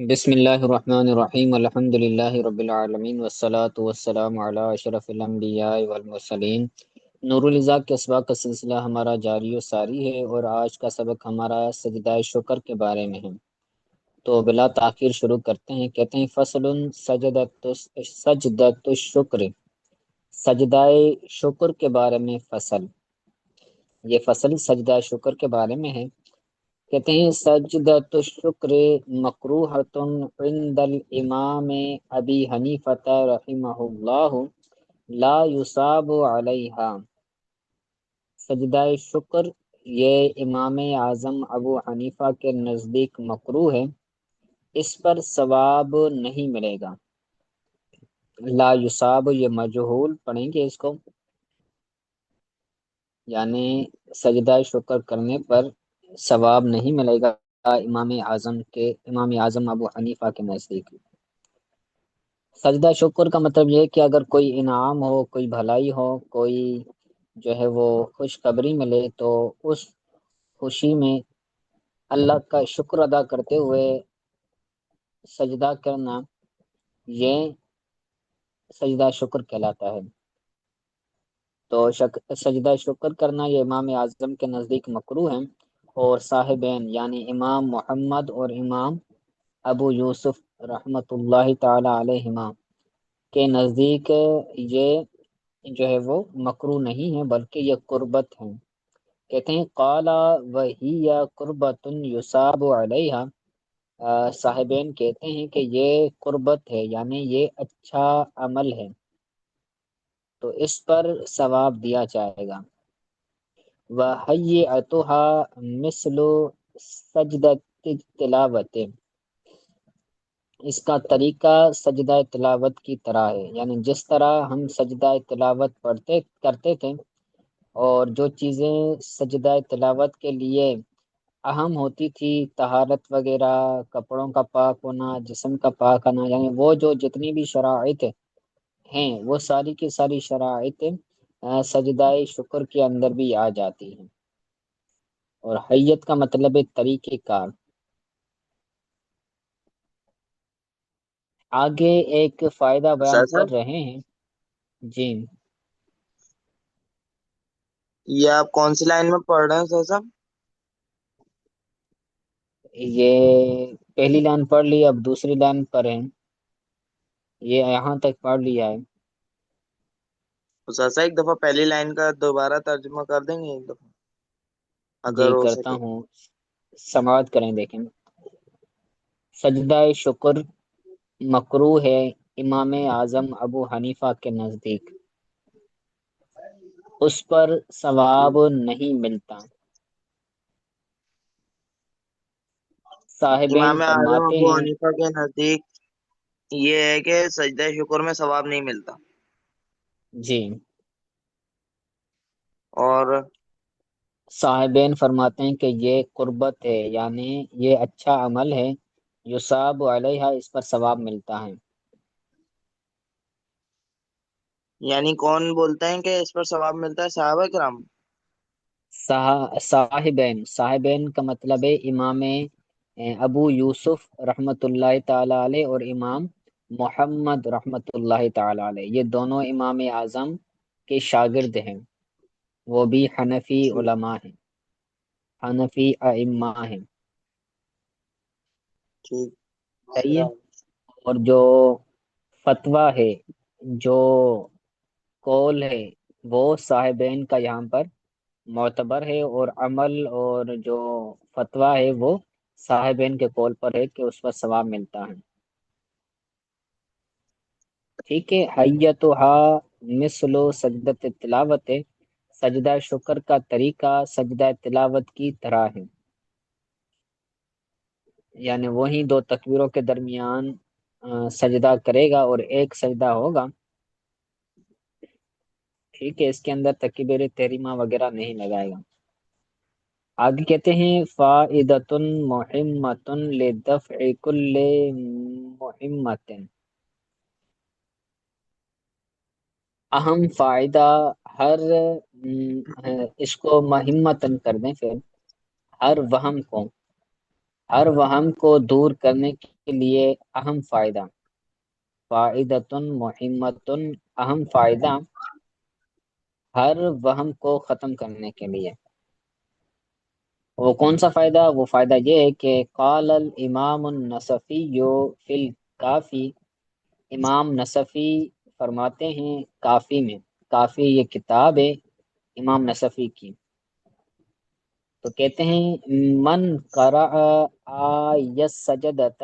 بسم اللہ الرحمن الرحیم الحمد للہ رب العالمین والصلاة والسلام علی اشرف الانبیاء والمرسلین۔ نور الزا کے اسباق کا سلسلہ ہمارا جاری و ساری ہے، اور آج کا سبق ہمارا سجدہ شکر کے بارے میں ہے۔ تو بلا تاخیر شروع کرتے ہیں۔ کہتے ہیں فصل سجدۃ الشکر، سجدہ شکر کے بارے میں فصل۔ یہ فصل سجدہ شکر کے بارے میں ہے۔ کہتے ہیں سجدۃ الشکر مکروہۃ عند الامام ابی حنیفۃ رحمہ اللہ لا یصاب علیہا۔ سجدہ شکر یہ امام اعظم ابو حنیفہ کے نزدیک مکروہ ہے، اس پر ثواب نہیں ملے گا۔ لا یصاب یہ مجہول پڑھیں گے اس کو، یعنی سجدہ شکر کرنے پر ثواب نہیں ملے گا امام اعظم ابو حنیفہ کے نزدیک۔ سجدہ شکر کا مطلب یہ ہے کہ اگر کوئی انعام ہو، کوئی بھلائی ہو، کوئی جو ہے وہ خوشخبری ملے، تو اس خوشی میں اللہ کا شکر ادا کرتے ہوئے سجدہ کرنا، یہ سجدہ شکر کہلاتا ہے۔ تو سجدہ شکر کرنا یہ امام اعظم کے نزدیک مکروہ ہے، اور صاحبین یعنی امام محمد اور امام ابو یوسف رحمۃ اللہ تعالی علیہما کے نزدیک یہ جو ہے وہ مکروہ نہیں ہے، بلکہ یہ قربت ہے۔ کہتے ہیں قال وہی قربۃ یصاب علیہا، صاحبین کہتے ہیں کہ یہ قربت ہے، یعنی یہ اچھا عمل ہے، تو اس پر ثواب دیا جائے گا۔ وَحَيِّئَتُهَا مِثْلُ سَجْدَةِ التِّلَاوَةِ، اس کا طریقہ سجدہ تلاوت کی طرح ہے، یعنی جس طرح ہم سجدہ تلاوت کرتے تھے، اور جو چیزیں سجدہ تلاوت کے لیے اہم ہوتی تھی، طہارت وغیرہ، کپڑوں کا پاک ہونا، جسم کا پاک ہونا، یعنی وہ جو جتنی بھی شرائط ہیں، وہ ساری کی ساری شرائط سجدہ شکر کے اندر بھی آ جاتی ہیں۔ اور حیت کا مطلب ہے طریقہ کار۔ آگے ایک فائدہ بیان سر کر رہے ہیں۔ جی، یہ آپ کون سی لائن میں پڑھ رہے ہیں سر صاحب؟ یہ پہلی لائن پڑھ لی، اب دوسری لائن پر ہیں، یہ یہاں تک پڑھ لیا ہے۔ سر صاحب ایک دفعہ پہلی لائن کا دوبارہ ترجمہ کر دیں گے ایک دفعہ جی اگر ہو کرتا سکے؟ ہوں، سماعت کریں، دیکھیں۔ سجدہ شکر مکروہ ہے امام اعظم ابو حنیفہ کے نزدیک، اس پر ثواب نہیں ملتا۔ صاحبین امام اعظم فرماتے ابو ہیں، حنیفہ کے نزدیک یہ ہے کہ سجدہ شکر میں ثواب نہیں ملتا، جی، اور صاحبین فرماتے ہیں کہ یہ قربت ہے، یعنی یہ اچھا عمل ہے، یصاب علیہ، اس پر ثواب ملتا ہے۔ یعنی کون بولتے ہیں کہ اس پر ثواب ملتا ہے؟ صحابہ کرام؟ صاحبین کا مطلب ہے امام ابو یوسف رحمۃ اللہ تعالی علیہ اور امام محمد رحمۃ اللہ تعالی علیہ، یہ دونوں امام اعظم کے شاگرد ہیں، وہ بھی حنفی ٹھیک علماء ہیں، حنفی ائمہ ہیں۔ ٹھیک صحیح ہے۔ اور جو فتویٰ ہے، جو قول ہے، وہ صاحبین کا یہاں پر معتبر ہے، اور عمل اور جو فتویٰ ہے وہ صاحبین کے قول پر ہے کہ اس پر ثواب ملتا ہے۔ ٹھیک ہے۔ حیتھا مثل سجدۃ تلاوت، سجدہ شکر کا طریقہ سجدہ تلاوت کی طرح ہے، یعنی وہی دو تکبیروں کے درمیان سجدہ کرے گا اور ایک سجدہ ہوگا۔ ٹھیک ہے، اس کے اندر تکبیر تحریمہ وغیرہ نہیں لگائے گا۔ آگے کہتے ہیں فائدۃ مہمۃ لدفع کل مہمۃ، اہم فائدہ، ہر اس کو مہمتن کر دیں، پھر ہر وہم کو، ہر وہم کو دور کرنے کے لیے اہم فائدہ، فائدتن مہمتن، اہم فائدہ ہر وہم کو ختم کرنے کے لیے۔ وہ کون سا فائدہ؟ وہ فائدہ یہ ہے کہ قال الامام النصفی فی الکافی، امام نصفی فرماتے ہیں کافی میں، کافی یہ کتاب ہے امام نصفی کی، تو کہتے ہیں من قرأ آیت سجدت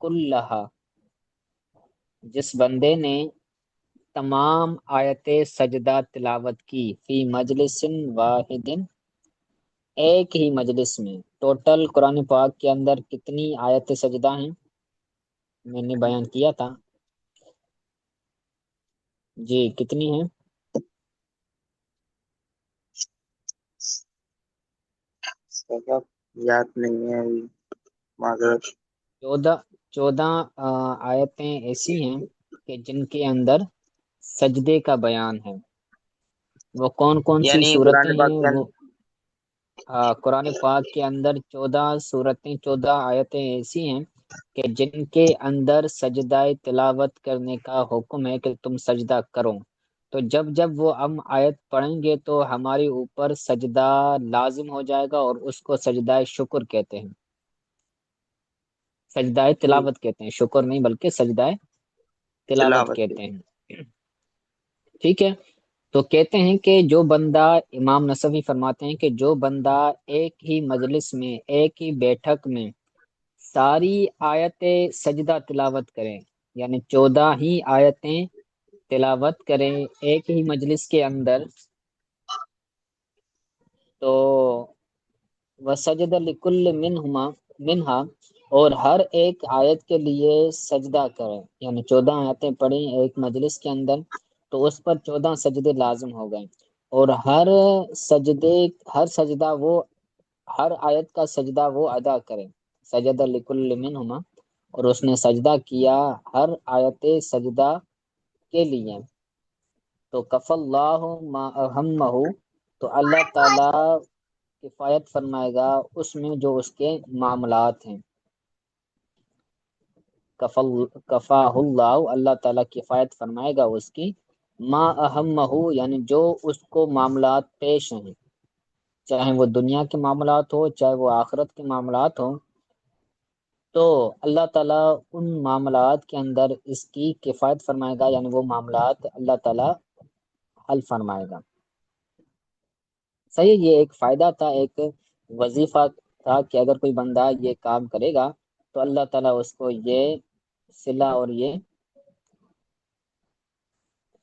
کلہا، جس بندے نے تمام آیت سجدہ تلاوت کی، فی مجلس واحد، ایک ہی مجلس میں۔ ٹوٹل قرآن پاک کے اندر کتنی آیت سجدہ ہیں؟ میں نے بیان کیا تھا جی، کتنی ہیں؟ سبق یاد نہیں ہے ابھی، معذرت۔ 14 آیتیں ایسی ہیں کہ جن کے اندر سجدے کا بیان ہے۔ وہ کون کون سی یعنی قرآن صورتیں پاک ہیں؟ کے وہ اندر قرآن پاک کے اندر 14 صورتیں، 14 آیتیں ایسی ہیں کہ جن کے اندر سجدہ تلاوت کرنے کا حکم ہے کہ تم سجدہ کرو۔ تو جب جب وہ ہم آیت پڑھیں گے تو ہمارے اوپر سجدہ لازم ہو جائے گا، اور اس کو سجدہ شکر کہتے ہیں، سجدہ تلاوت کہتے ہیں، شکر نہیں بلکہ سجدہ تلاوت تلاوت کی۔ کہتے ہیں۔ ٹھیک ہے، تو کہتے ہیں کہ جو بندہ، امام نصفی فرماتے ہیں کہ جو بندہ ایک ہی مجلس میں، ایک ہی بیٹھک میں ساری آیتیں سجدہ تلاوت کریں، یعنی 14 ہی آیتیں تلاوت کریں ایک ہی مجلس کے اندر، تو وسجد لکل منہا، اور ہر ایک آیت کے لیے سجدہ کریں، یعنی 14 آیتیں پڑھیں ایک مجلس کے اندر تو اس پر 14 سجدے لازم ہو گئے، اور ہر سجدہ وہ، ہر آیت کا سجدہ وہ ادا کرے، سجد لکل منہما، اور اس نے سجدہ کیا ہر آیت سجدہ کے لیے، تو کف اللہ ما اہمہ، تو اللہ تعالی کفایت فرمائے گا اس میں جو اس کے معاملات ہیں، کفاہ اللہ، اللہ تعالیٰ کفایت فرمائے گا اس کی، ما اہمہ، یعنی جو اس کو معاملات پیش ہیں، چاہے وہ دنیا کے معاملات ہو چاہے وہ آخرت کے معاملات ہوں، تو اللہ تعالیٰ ان معاملات کے اندر اس کی کفایت فرمائے گا، یعنی وہ معاملات اللہ تعالیٰ حل فرمائے گا۔ صحیح، یہ ایک فائدہ تھا، ایک وظیفہ تھا کہ اگر کوئی بندہ یہ کام کرے گا تو اللہ تعالیٰ اس کو یہ صلہ اور یہ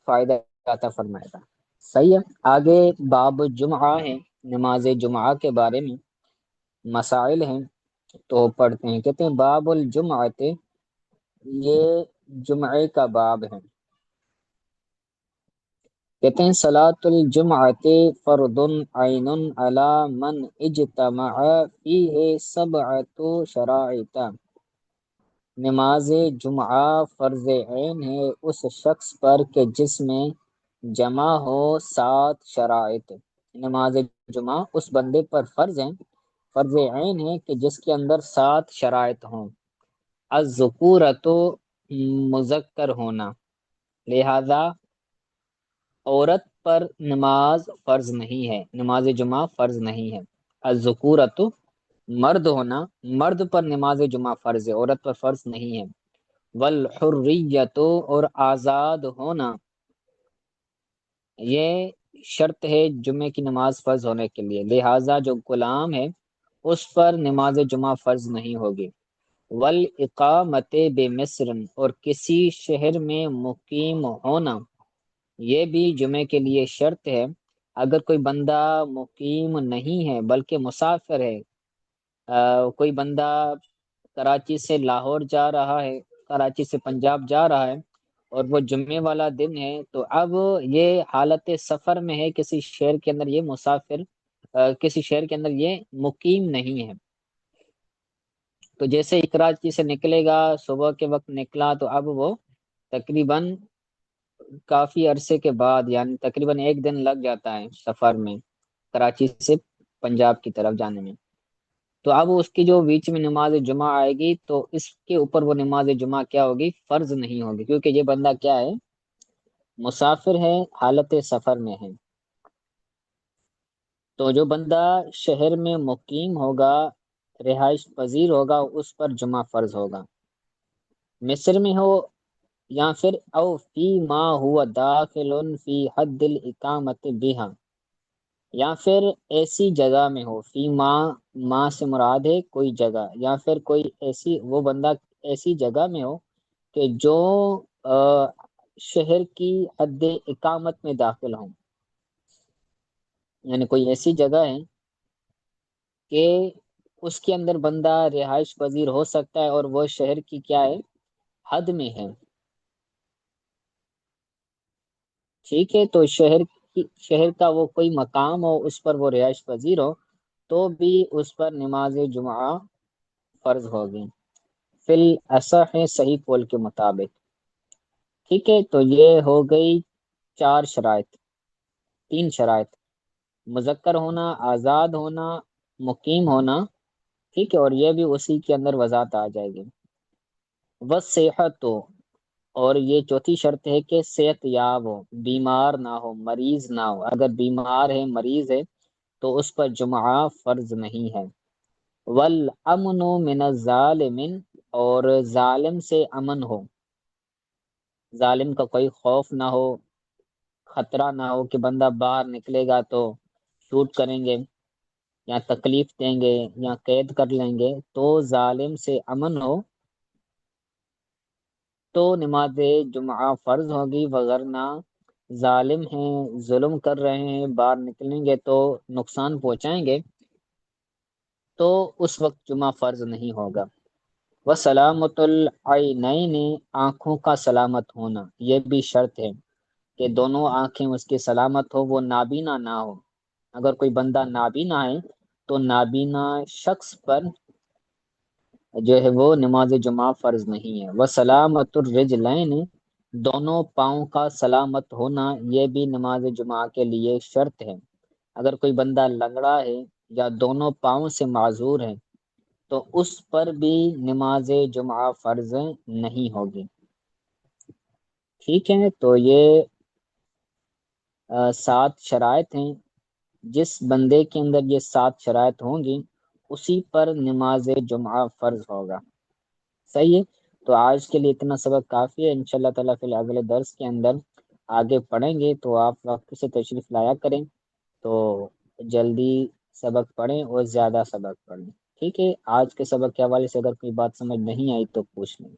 فائدہ عطا فرمائے گا۔ صحیح ہے، آگے باب جمعہ ہے، نماز جمعہ کے بارے میں مسائل ہیں، تو پڑھتے ہیں۔ کہتے ہیں باب الجمعۃ، یہ جمعے کا باب ہے۔ کہتے ہیں صلاۃ الجمعۃ فرض عین علی من اجتمع فیہ سبعۃ شرائط، نماز جمعہ فرض عین ہے اس شخص پر کہ جس میں جمع ہو 7 شرائط، نماز جمعہ اس بندے پر فرض عین ہے کہ جس کے اندر 7 شرائط ہوں، الذکورۃ، مذکر ہونا، لہذا عورت پر نماز فرض نہیں ہے، نماز جمعہ فرض نہیں ہے، الذکورۃ، مرد ہونا، مرد پر نماز جمعہ فرض ہے، عورت پر فرض نہیں ہے، والحریۃ، اور آزاد ہونا، یہ شرط ہے جمعے کی نماز فرض ہونے کے لیے، لہذا جو غلام ہے اس پر نماز جمعہ فرض نہیں ہوگی، والاقامت بمصر، اور کسی شہر میں مقیم ہونا، یہ بھی جمعے کے لیے شرط ہے۔ اگر کوئی بندہ مقیم نہیں ہے بلکہ مسافر ہے، کوئی بندہ کراچی سے لاہور جا رہا ہے، کراچی سے پنجاب جا رہا ہے، اور وہ جمعے والا دن ہے، تو اب یہ حالت سفر میں ہے، کسی شہر کے اندر یہ مسافر، کسی شہر کے اندر یہ مقیم نہیں ہے، تو جیسے ہی کراچی سے نکلے گا، صبح کے وقت نکلا، تو اب وہ تقریباً کافی عرصے کے بعد، یعنی تقریباً 1 دن لگ جاتا ہے سفر میں، کراچی سے پنجاب کی طرف جانے میں، تو اب اس کی جو بیچ میں نماز جمعہ آئے گی تو اس کے اوپر وہ نماز جمعہ کیا ہوگی؟ فرض نہیں ہوگی، کیونکہ یہ بندہ کیا ہے؟ مسافر ہے، حالت سفر میں ہے۔ تو جو بندہ شہر میں مقیم ہوگا، رہائش پذیر ہوگا، اس پر جمعہ فرض ہوگا، مصر میں ہو یا پھر او فی ما ہوا داخل فی حد الاقامت بہا، یا پھر ایسی جگہ میں ہو، فی ماں سے مراد ہے کوئی جگہ، یا پھر کوئی ایسی وہ بندہ ایسی جگہ میں ہو کہ جو شہر کی حد اقامت میں داخل ہوں، یعنی کوئی ایسی جگہ ہے کہ اس کے اندر بندہ رہائش پذیر ہو سکتا ہے اور وہ شہر کی کیا ہے؟ حد میں ہے۔ ٹھیک ہے، تو شہر کا وہ کوئی مقام ہو، اس پر وہ رہائش پذیر ہو، تو بھی اس پر نماز جمعہ فرض ہوگی، فی الاصح صحیح قول کے مطابق۔ ٹھیک ہے، تو یہ ہو گئی چار شرائط، تین شرائط: مذکر ہونا، آزاد ہونا، مقیم ہونا، ٹھیک ہے، اور یہ بھی اسی کے اندر وضاحت آ جائے گی۔ وصحت، اور یہ چوتھی شرط ہے کہ صحت یاب ہو، بیمار نہ ہو، مریض نہ ہو۔ اگر بیمار ہے، مریض ہے، تو اس پر جمعہ فرض نہیں ہے۔ والامن من الظالم، اور ظالم سے امن ہو، ظالم کا کوئی خوف نہ ہو، خطرہ نہ ہو کہ بندہ باہر نکلے گا تو شوٹ کریں گے یا تکلیف دیں گے یا قید کر لیں گے، تو ظالم سے امن ہو تو نماز جمعہ فرض ہوگی، وگرنہ ظالم ہیں، ظلم کر رہے ہیں، باہر نکلیں گے تو نقصان پہنچائیں گے، تو اس وقت جمعہ فرض نہیں ہوگا۔ وسلامت العینین، آنکھوں کا سلامت ہونا، یہ بھی شرط ہے کہ دونوں آنکھیں اس کی سلامت ہو، وہ نابینا نہ ہو۔ اگر کوئی بندہ نابینا ہے تو نابینا شخص پر جو ہے وہ نماز جمعہ فرض نہیں ہے۔ وسلامت الرجلین، دونوں پاؤں کا سلامت ہونا، یہ بھی نماز جمعہ کے لیے شرط ہے۔ اگر کوئی بندہ لنگڑا ہے یا دونوں پاؤں سے معذور ہے تو اس پر بھی نماز جمعہ فرض نہیں ہوگی۔ ٹھیک ہے، تو یہ 7 شرائط ہیں، جس بندے کے اندر یہ 7 شرائط ہوں گی اسی پر نماز جمعہ فرض ہوگا۔ صحیح ہے، تو آج کے لیے اتنا سبق کافی ہے، انشاءاللہ تعالیٰ پھر اگلے درس کے اندر آگے پڑھیں گے، تو آپ وقت سے تشریف لایا کریں، تو جلدی سبق پڑھیں اور زیادہ سبق پڑھیں۔ ٹھیک ہے، آج کے سبق کے حوالے سے اگر کوئی بات سمجھ نہیں آئی تو پوچھ لیں۔